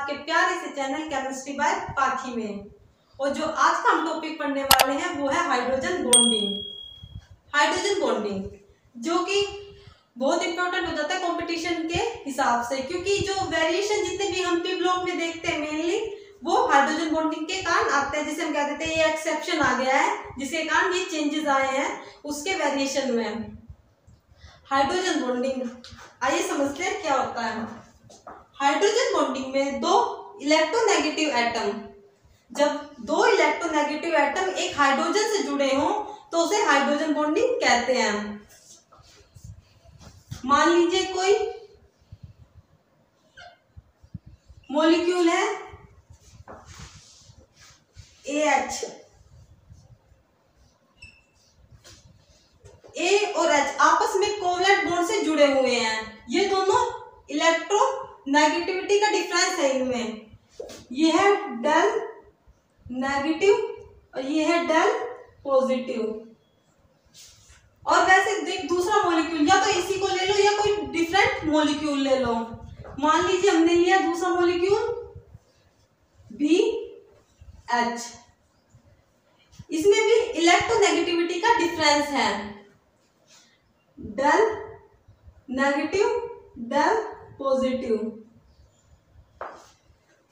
आपके प्यारे से चैनल केमिस्ट्री बाय पाखी में। और जो आज का हम टॉपिक पढ़ने वाले हैं वो है हाइड्रोजन बॉन्डिंग। हाइड्रोजन बॉन्डिंग जो कि बहुत इंपॉर्टेंट हो जाता है कंपटीशन के हिसाब से, क्योंकि जो वेरिएशन जितने भी हम पी ब्लॉक में देखते हैं मेनली वो हाइड्रोजन बॉन्डिंग के कारण आते हैं, जिसे हम कह देते हैं ये एक्सेप्शन आ गया है जिसके कारण ये चेंजेस आए हैं उसके वेरिएशन में। हाइड्रोजन बॉन्डिंग आइए समझते हैं क्या होता है। हाइड्रोजन बॉन्डिंग में दो इलेक्ट्रोनेगेटिव एटम, जब दो इलेक्ट्रोनेगेटिव एटम एक हाइड्रोजन से जुड़े हों तो उसे हाइड्रोजन बॉन्डिंग कहते हैं। मान लीजिए कोई मॉलिक्यूल है AH, A और H आपस में कोवलेंट बॉन्ड से जुड़े हुए हैं। ये दोनों इलेक्ट्रोनेगेटिविटी का डिफरेंस है इनमें, ये है डेल नेगेटिव और ये है डेल पॉजिटिव। और वैसे दूसरा मॉलिक्यूल या तो इसी को ले लो या कोई डिफरेंट मॉलिक्यूल ले लो। मान लीजिए हमने लिया दूसरा मॉलिक्यूल BH, इसमें भी इलेक्ट्रोनेगेटिविटी का डिफरेंस है, डेल नेगेटिव डेल पॉजिटिव।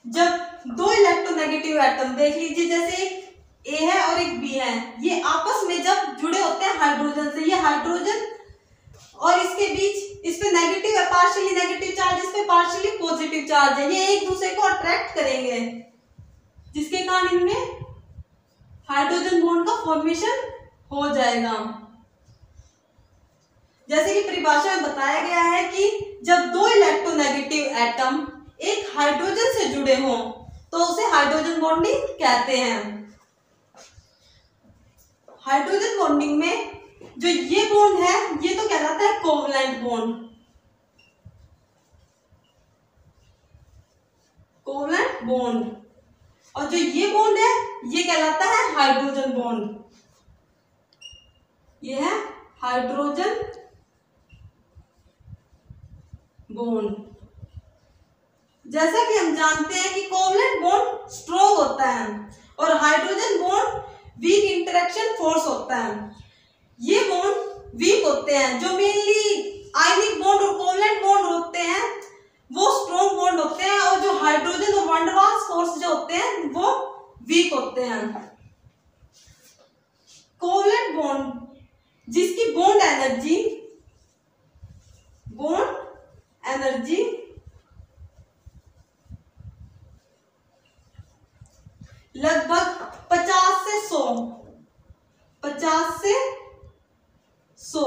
जब दो इलेक्ट्रोनेगेटिव एटम देख लीजिए, जैसे एक A है और एक B है, ये आपस में जब जुड़े होते हैं हाइड्रोजन से, ये हाइड्रोजन और इसके बीच इस पे नेगेटिव है, पार्शियली नेगेटिव चार्ज, इस पे पार्शियली पॉजिटिव चार्ज है, ये एक दूसरे को अट्रैक्ट करेंगे जिसके कारण इनमें हाइड्रोजन बॉन्ड का फॉर्मेशन हो जाएगा। जैसे कि परिभाषा में बताया गया है कि जब दो इलेक्ट्रोनेगेटिव एटम एक हाइड्रोजन से जुड़े हों तो उसे हाइड्रोजन बॉन्डिंग कहते हैं। हाइड्रोजन बॉन्डिंग में जो ये बॉन्ड है ये तो कहलाता है कोवलेंट बॉन्ड, कोवलेंट बॉन्ड, और जो ये बॉन्ड है ये कहलाता है हाइड्रोजन बॉन्ड, ये है हाइड्रोजन बॉन्ड। जैसा कि हम जानते हैं कि कोवलेंट बॉन्ड स्ट्रॉन्ग होता है और hydrogen bond weak interaction force होता है। ये बॉन्ड वीक होते हैं, जो मेनली आयनिक बॉन्ड और कोवलेंट बॉन्ड होते हैं वो स्ट्रॉन्ग बॉन्ड होते हैं, और जो हाइड्रोजन और वैन डर वाल्स फोर्स जो होते हैं वो वीक होते हैं। कोवलेंट बॉन्ड जिसकी बॉन्ड एनर्जी लगभग 50 से 100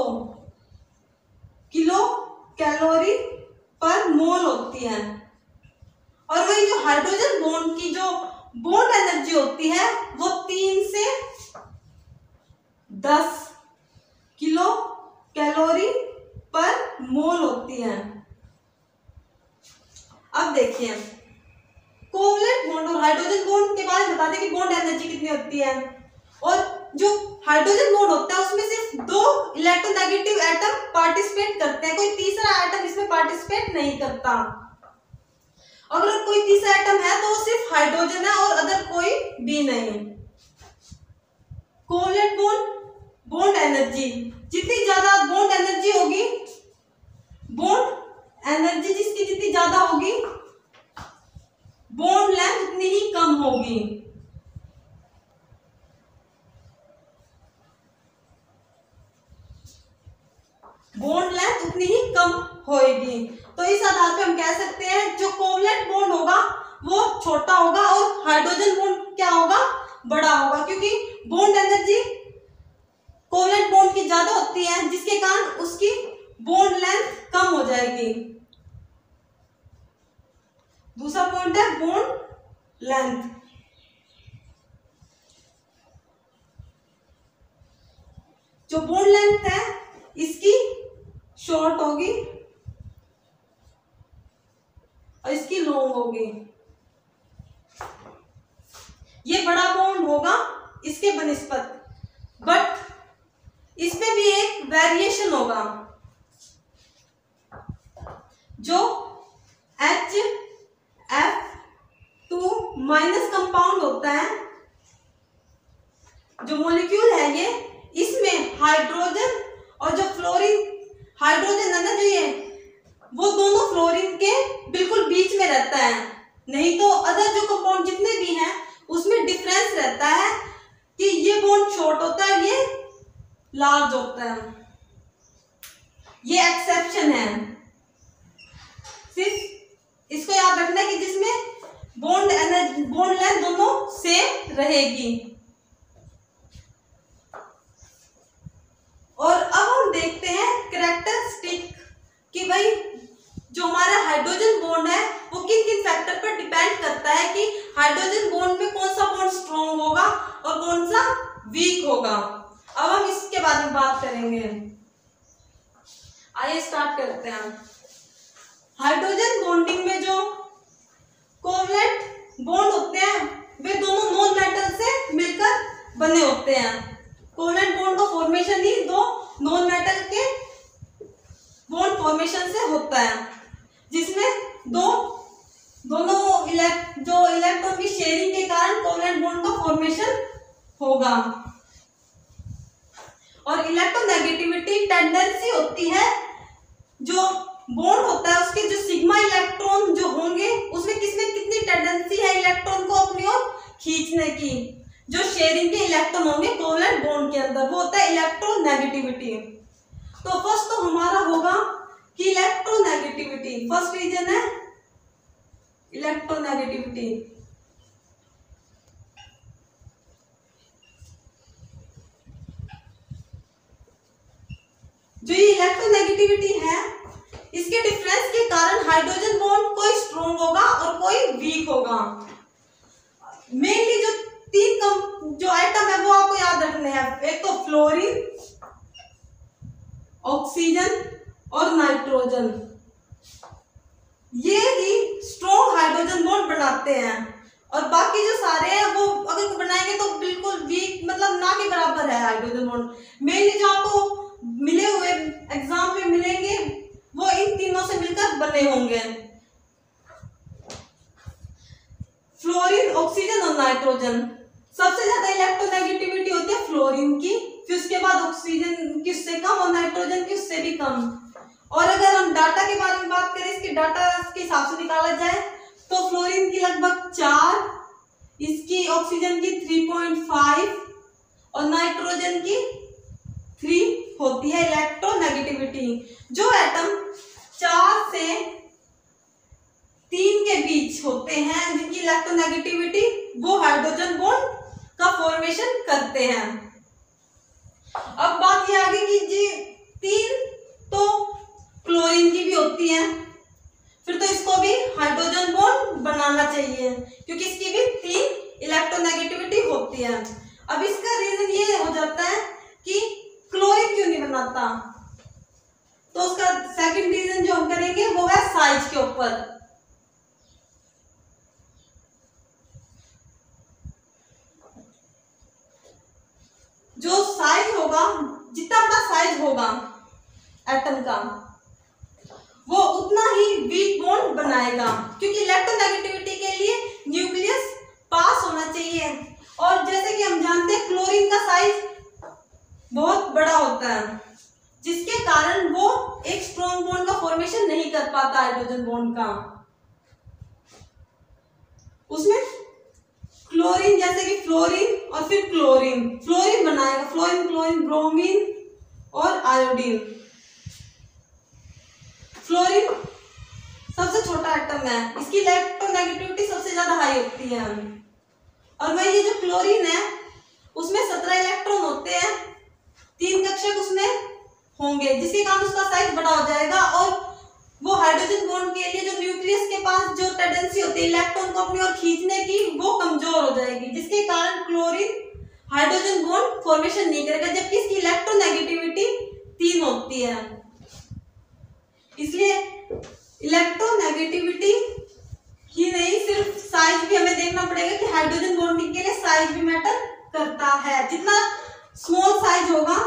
किलो कैलोरी पर मोल होती है, और वही जो हाइड्रोजन बॉन्ड की जो बॉन्ड एनर्जी होती है वो 3 से 10 किलो कैलोरी पर मोल होती है। अब देखिए कोवलेंट बॉन्ड और हाइड्रोजन बॉन्ड के बारे में बता दें कि बॉन्ड एनर्जी कितनी होती है। और जो हाइड्रोजन बॉन्ड होता है उसमें सिर्फ दो इलेक्ट्रोनेगेटिव एटम पार्टिसिपेट करते हैं, कोई तीसरा एटम इसमें पार्टिसिपेट नहीं करता। अगर कोई तीसरा एटम है तो वो सिर्फ हाइड्रोजन है और अदर कोई भी नहीं। कोवलेंट बॉन्ड एनर्जी जितनी ज्यादा बॉन्ड एनर्जी होगी, बॉन्ड एनर्जी जिसकी जितनी ज्यादा होगी बॉन्ड लेंथ उतनी ही कम होगी। बॉन्ड लेंथ उतनी ही कम होगी। तो इस आधार पे हम कह सकते हैं जो कोवलेंट बॉन्ड होगा वो छोटा होगा और हाइड्रोजन बॉन्ड क्या होगा, बड़ा होगा, क्योंकि बॉन्ड एनर्जी कोवलेंट बॉन्ड की ज्यादा होती है जिसके कारण उसकी बॉन्ड लेंथ कम हो जाएगी। दूसरा पॉइंट है बॉन्ड लेंथ। जो बॉन्ड लेंथ है इसकी शॉर्ट होगी और इसकी लॉन्ग होगी। ये बड़ा बॉन्ड होगा इसके बनिस्बत, बट इसमें भी एक वेरिएशन होगा। जो HF माइनस कंपाउंड होता है, जो मॉलिक्यूल है ये, इसमें हाइड्रोजन और जो फ्लोरीन, हाइड्रोजन है ना जो ये, वो दोनों फ्लोरीन के बिल्कुल बीच में रहता है। नहीं तो अदर जो कंपाउंड जितने भी हैं उसमें डिफरेंस रहता है कि ये बॉन्ड शॉर्ट होता है, ये लार्ज होता है। ये एक्सेप्शन है, सिर्फ इसको याद रखना है कि जिसमें बॉन्ड लेंथ दोनों सेम रहेगी। और अब हम देखते हैं कैरेक्टरिस्टिक कि भाई जो हमारा हाइड्रोजन बॉन्ड है वो किन किन फैक्टर पर डिपेंड करता है कि हाइड्रोजन बॉन्ड में कौन सा बॉन्ड स्ट्रॉन्ग होगा और कौन सा वीक होगा। अब हम इसके बारे में बात करेंगे। आइए स्टार्ट करते हैं। हाइड्रोजन बॉन्डिंग में जो कोवलेंट बॉन्ड होते हैं वे दोनों नॉन मेटल से मिलकर बने होते हैं। कोवलेंट बॉन्ड का फॉर्मेशन ही दो नॉन मेटल के बॉन्ड फॉर्मेशन से होता है, जिसमें दोनों जो इलेक्ट्रॉन की शेयरिंग के कारण कोवलेंट बॉन्ड का फॉर्मेशन होगा। और इलेक्ट्रोनेगेटिविटी टेंडेंसी होती है, जो बॉन्ड होता है उसके जो सिग्मा इलेक्ट्रॉन जो होंगे उसमें किसमें कितनी टेंडेंसी है इलेक्ट्रॉन को अपनी ओर खींचने की। जो शेयरिंग के इलेक्ट्रॉन होंगे कोवलेंट बॉन्ड के अंदर वो होता है इलेक्ट्रोनेगेटिविटी। तो फर्स्ट तो हमारा होगा कि इलेक्ट्रोनेगेटिविटी, फर्स्ट रीजन है इलेक्ट्रोनेगेटिविटी। जो ये इलेक्ट्रोनेगेटिविटी है इसके डिफरेंस के कारण हाइड्रोजन बॉन्ड कोई स्ट्रॉन्ग होगा और कोई वीक होगा। मेनली जो तीन जो आइटम है वो आपको याद रखने हैं, एक तो फ्लोरीन, ऑक्सीजन और नाइट्रोजन। ये ही स्ट्रॉन्ग हाइड्रोजन बॉन्ड बनाते हैं और बाकी जो सारे हैं वो अगर बनाएंगे तो बिल्कुल वीक, मतलब ना के बराबर है हाइड्रोजन बॉन्ड। मेनली जो आपको मिले हुए एग्जाम में मिलेंगे वो इन तीनों से मिलकर बने होंगे, फ्लोरीन, ऑक्सीजन और नाइट्रोजन। सबसे ज्यादा इलेक्ट्रोनेगेटिविटी होती है फ्लोरीन की, फिर उसके बाद ऑक्सीजन की उससे कम और नाइट्रोजन की उससे भी कम। और अगर हम डाटा के बारे में बात करें, इसके डाटा के हिसाब से निकाला जाए तो फ्लोरीन की लगभग 4, इसकी ऑक्सीजन की 3.5 और नाइट्रोजन की 3 होती है इलेक्ट्रोनेगेटिविटी। जो एटम 4 से 3 के बीच होते हैं जिनकी इलेक्ट्रोनेगेटिविटी, वो हाइड्रोजन बॉन्ड का फॉर्मेशन करते हैं। अब बात ये आ गई कि जी 3 तो क्लोरीन की भी होती है, फिर तो इसको भी हाइड्रोजन बॉन्ड बनाना चाहिए क्योंकि इसकी भी 3 इलेक्ट्रोनेगेटिविटी होती है। अब इसका रीजन ये हो जाता है कि क्लोरीन क्यों नहीं बनाता, तो उसका सेकंड रीजन जो हम करेंगे वो है साइज के ऊपर। जो साइज होगा, जितना बड़ा साइज होगा एटम का, वो उतना ही वीक बॉन्ड बनाएगा क्योंकि इलेक्ट्रोनेगेटिविटी के लिए न्यूक्लियस पास होना चाहिए। और जैसे कि हम जानते हैं क्लोरीन का साइज बहुत बड़ा होता है, जिसके कारण वो एक स्ट्रॉन्ग बॉन्ड का फॉर्मेशन नहीं कर पाता हाइड्रोजन बॉन्ड का। उसमें क्लोरीन, जैसे कि फ्लोरीन और फिर फ्लोरीन बनाएगा, फ्लोरीन, ब्रोमीन और आयोडीन। फ्लोरीन सबसे छोटा एटम है, इसकी इलेक्ट्रोनेगेटिविटी सबसे ज्यादा हाई होती है। और वही ये जो क्लोरीन है उसमें 17 इलेक्ट्रॉन होते हैं, 3 कक्षक उसमें होंगे, जिसके कारण उसका साइज बड़ा हो जाएगा और वो हाइड्रोजन बॉन्ड के लिए जो न्यूक्लियस के पास जो टेंडेंसी होती है इलेक्ट्रॉन को अपनी ओर खींचने की, वो कमजोर हो जाएगी, जिसके कारण क्लोरीन हाइड्रोजन बॉन्ड फॉर्मेशन नहीं करेगा, जबकि इसकी इलेक्ट्रोनेगेटिविटी 3 होती है। इसलिए इलेक्ट्रोनेगेटिविटी ही नहीं, सिर्फ साइज भी हमें देखना पड़ेगा कि हाइड्रोजन बॉन्डिंग के लिए साइज भी मैटर करता है। जितना स्मॉल साइज होगा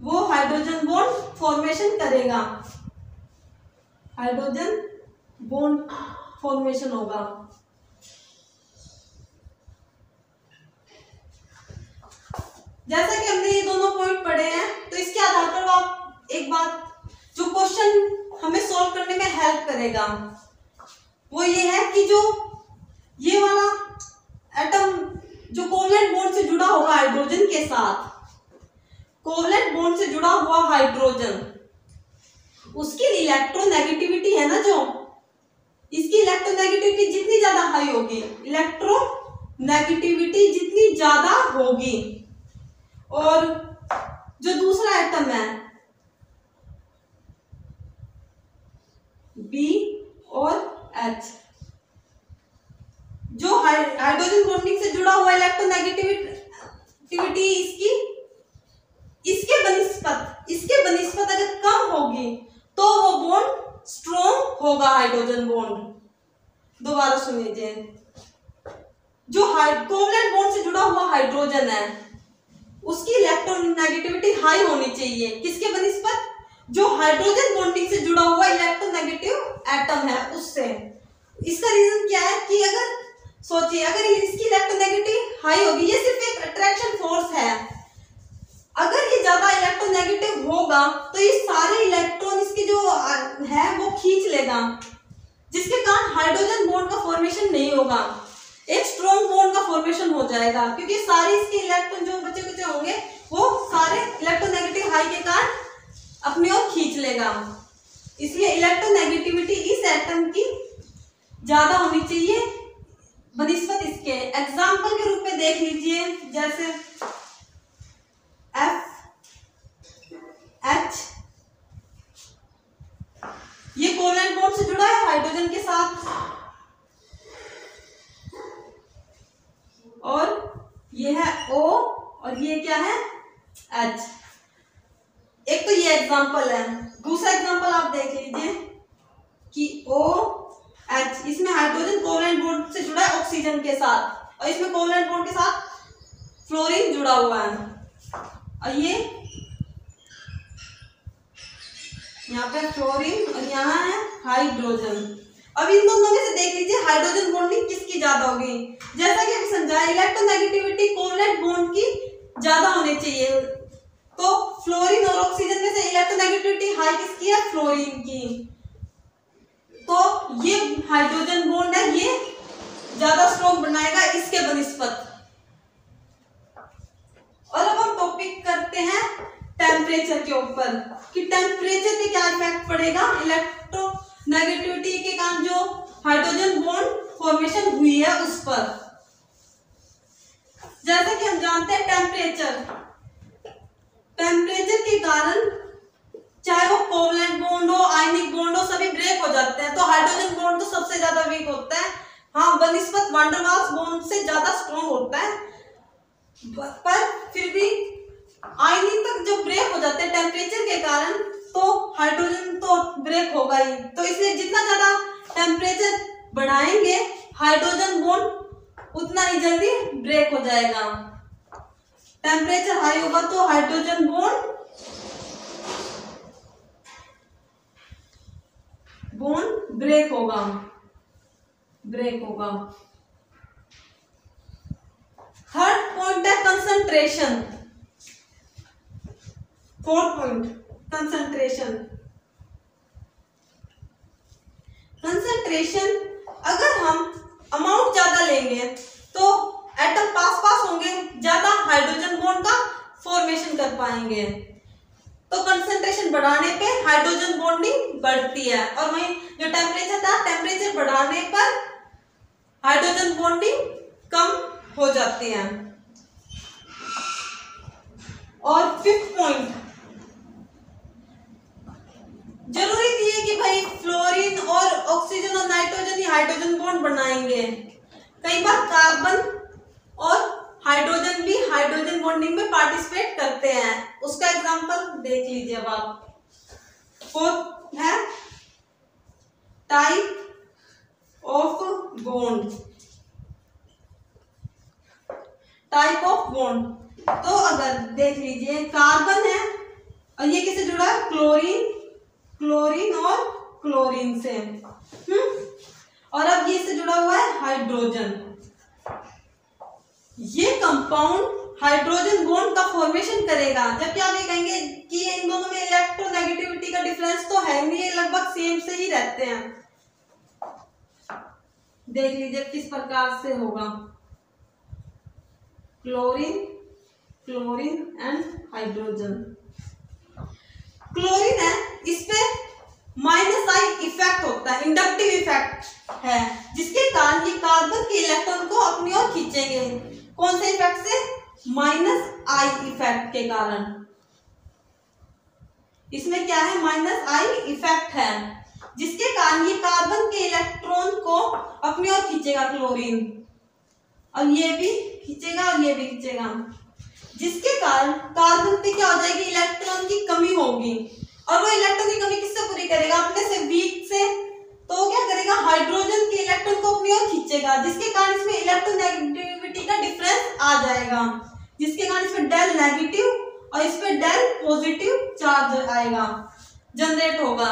वो हाइड्रोजन बॉन्ड फॉर्मेशन करेगा। हाइड्रोजन बॉन्ड फॉर्मेशन होगा। जैसा कि हमने ये दोनों पॉइंट पढ़े हैं, तो इसके आधार पर आप एक बात जो क्वेश्चन हमें सॉल्व करने में हेल्प करेगा वो ये है कि जो ये वाला एटम जो कोवलेंट बॉन्ड से जुड़ा होगा हाइड्रोजन के साथ, कोवलेंट बॉन्ड से जुड़ा हुआ हाइड्रोजन, उसकी इलेक्ट्रोनेगेटिविटी है ना, जो इसकी इलेक्ट्रोनेगेटिविटी जितनी ज्यादा हाई होगी, इलेक्ट्रोनेगेटिविटी जितनी ज्यादा होगी, और जो दूसरा एटम है बी और एच, जो हाइड्रोजन बॉन्डिंग से जुड़ा हुआ इलेक्ट्रोनेगेटिविटी इसके बनिस्पत अगर कम होगी तो वो बॉन्ड स्ट्रॉन्ग होगा हाइड्रोजन बॉन्ड। दोबारा सुन लीजिए, जो कोवलेंट बॉन्ड से जुड़ा हुआ हाइड्रोजन है उसकी इलेक्ट्रोनेगेटिविटी हाई होनी चाहिए, किसके बनिस्पत, जो हाइड्रोजन बॉन्डिंग से जुड़ा हुआ इलेक्ट्रोनेगेटिव एटम है उससे। इसका रीजन क्या है कि अगर सोचिए, अगर इसकी इलेक्ट्रोनेगेटिव हाई होगी, ये सिर्फ एक अट्रैक्शन फोर्स है, अगर ये ज्यादा इलेक्ट्रोनेगेटिव होगा तो ये सारे इलेक्ट्रॉन इसके जो है वो खींच लेगा, जिसके कारण हाइड्रोजन बॉन्ड का फॉर्मेशन नहीं होगा, एक स्ट्रॉन्ग बॉन्ड का फॉर्मेशन हो जाएगा, क्योंकि सारे इसके इलेक्ट्रॉन जो बचे कुचे होंगे वो सारे इलेक्ट्रोनेगेटिव हाई के कारण अपनी ओर खींच लेगा। इसलिए इलेक्ट्रोनेगेटिविटी इस एटम की ज्यादा होनी चाहिए बनिस्पत इसके। एग्जाम्पल के रूप में देख लीजिए, जैसे एफ एच, ये कोवलेंट बॉन्ड से जुड़ा है हाइड्रोजन के साथ, और ये है O और ये क्या है H। एक तो ये एग्जांपल है, दूसरा एग्जांपल आप देख लीजिए कि OH, इसमें हाइड्रोजन कोवलेंट बॉन्ड से जुड़ा है ऑक्सीजन के साथ, और इसमें कोवलेंट बॉन्ड के साथ फ्लोरीन जुड़ा हुआ है, और ये यहाँ पे फ्लोरीन और यहाँ है हाइड्रोजन। अब इन दोनों में से देख लीजिए हाइड्रोजन बॉन्डिंग किसकी ज्यादा होगी। जैसा कि हम समझाए, इलेक्ट्रोनेगेटिविटी कोवलेंट बॉन्ड की ज्यादा होनी चाहिए, तो फ्लोरीन और ऑक्सीजन में से इलेक्ट्रोनेगेटिविटी हाई किसकी है, फ्लोरीन की। तो ये हाइड्रोजन बॉन्ड है, ये ज्यादा स्ट्रॉन्ग बनाएगा इसके बनिस्पत। और अब हम टॉपिक करते हैं टेम्परेचर के ऊपर, कि टेम्परेचर पे क्या इफेक्ट पड़ेगा इलेक्ट्रोनेगेटिविटी के कारण जो हाइड्रोजन बॉन्ड फॉर्मेशन हुई है उस पर। जैसा कि हम जानते हैं टेम्परेचर के कारण चाहे वो कोवलेंट बॉन्ड हो, आयनिक बॉन्ड हो, सभी ब्रेक हो जाते हैं। तो हाइड्रोजन बॉन्ड तो सबसे ज्यादा वीक होता है, हाँ बनिस्पत वैन डर वाल्स बॉन्ड से ज्यादा स्ट्रॉन्ग होता है, पर फिर भी आयनिक तक जो ब्रेक हो जाते हैं टेम्परेचर के कारण, तो हाइड्रोजन तो ब्रेक होगा ही। तो इसलिए जितना ज्यादा टेम्परेचर बढ़ाएंगे हाइड्रोजन बॉन्ड उतना ही जल्दी ब्रेक हो जाएगा। टेम्परेचर हाई होगा तो हाइड्रोजन बॉन्ड ब्रेक होगा। थर्ड पॉइंट है कंसंट्रेशन। Fourth point concentration. अगर हम अमाउंट ज्यादा लेंगे तो एटम पास होंगे, ज्यादा हाइड्रोजन बॉन्ड का फॉर्मेशन कर पाएंगे। तो कंसंट्रेशन बढ़ाने पे हाइड्रोजन बॉन्डिंग बढ़ती है, और वहीं जो टेम्परेचर था, टेम्परेचर बढ़ाने पर हाइड्रोजन बॉन्डिंग कम हो जाती है। और फिफ्थ पॉइंट, जरूरी नहीं है कि भाई फ्लोरीन और ऑक्सीजन और नाइट्रोजन ही हाइड्रोजन बॉन्ड बनाएंगे, कई बार कार्बन और हाइड्रोजन भी हाइड्रोजन बॉन्डिंग में पार्टिसिपेट करते हैं। उसका एग्जांपल देख लीजिए अब आप। फोर्थ है टाइप ऑफ बॉन्ड। तो अगर देख लीजिए कार्बन है और ये किससे जुड़ा है, क्लोरीन और क्लोरीन से। और अब ये से जुड़ा हुआ है हाइड्रोजन। ये कंपाउंड हाइड्रोजन बॉन्ड का फॉर्मेशन करेगा, जबकि आप ये कहेंगे कि इन दोनों में इलेक्ट्रोनेगेटिविटी का डिफरेंस तो है नहीं, ये लगभग सेम से ही रहते हैं। देख लीजिए किस प्रकार से होगा, chlorine, chlorine and hydrogen. Chlorine है, इसपे -I इफेक्ट होता है, इंडक्टिव इफेक्ट है, जिसके कारण ये कार्बन के इलेक्ट्रॉन को अपनी ओर खींचेंगे। कौन से इफेक्ट से? -I इफेक्ट के कारण। इसमें क्या है? -I इफेक्ट है, जिसके कारण ये कार्बन के इलेक्ट्रॉन को अपनी ओर खींचेगा क्लोरीन, और ये भी खींचेगा और ये भी खींचेगा, जिसके कारण कार्बन पे क्या हो जाएगी? इलेक्ट्रॉन की कमी होगी। और वो इलेक्ट्रॉन की कमी किससे पूरी करेगा? अपने से वीक से। तो क्या करेगा? हाइड्रोजन के इलेक्ट्रॉन को अपनी ओर खींचेगा, जिसके कारण इसमें इलेक्ट्रोनेगेटिविटी का डिफरेंस आ जाएगा, जिसके कारण इसमें डेल नेगेटिव और इस पे डेल पॉजिटिव चार्ज आएगा, जनरेट होगा।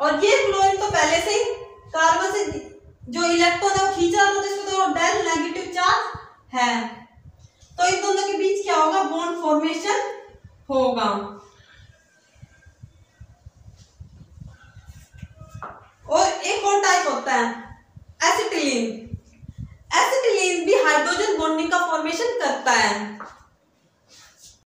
और ये क्लोरीन तो पहले से ही कार्बन से जो इलेक्ट्रॉन है वो खींच रहा था, तो इसमें तो डेल नेगेटिव चार्ज है, तो इन दोनों के बीच क्या होगा? बॉन्ड फॉर्मेशन होगा। और एक और टाइप होता है एसिटिलीन। एसिटिलीन भी हाइड्रोजन बॉन्डिंग का फॉर्मेशन करता है।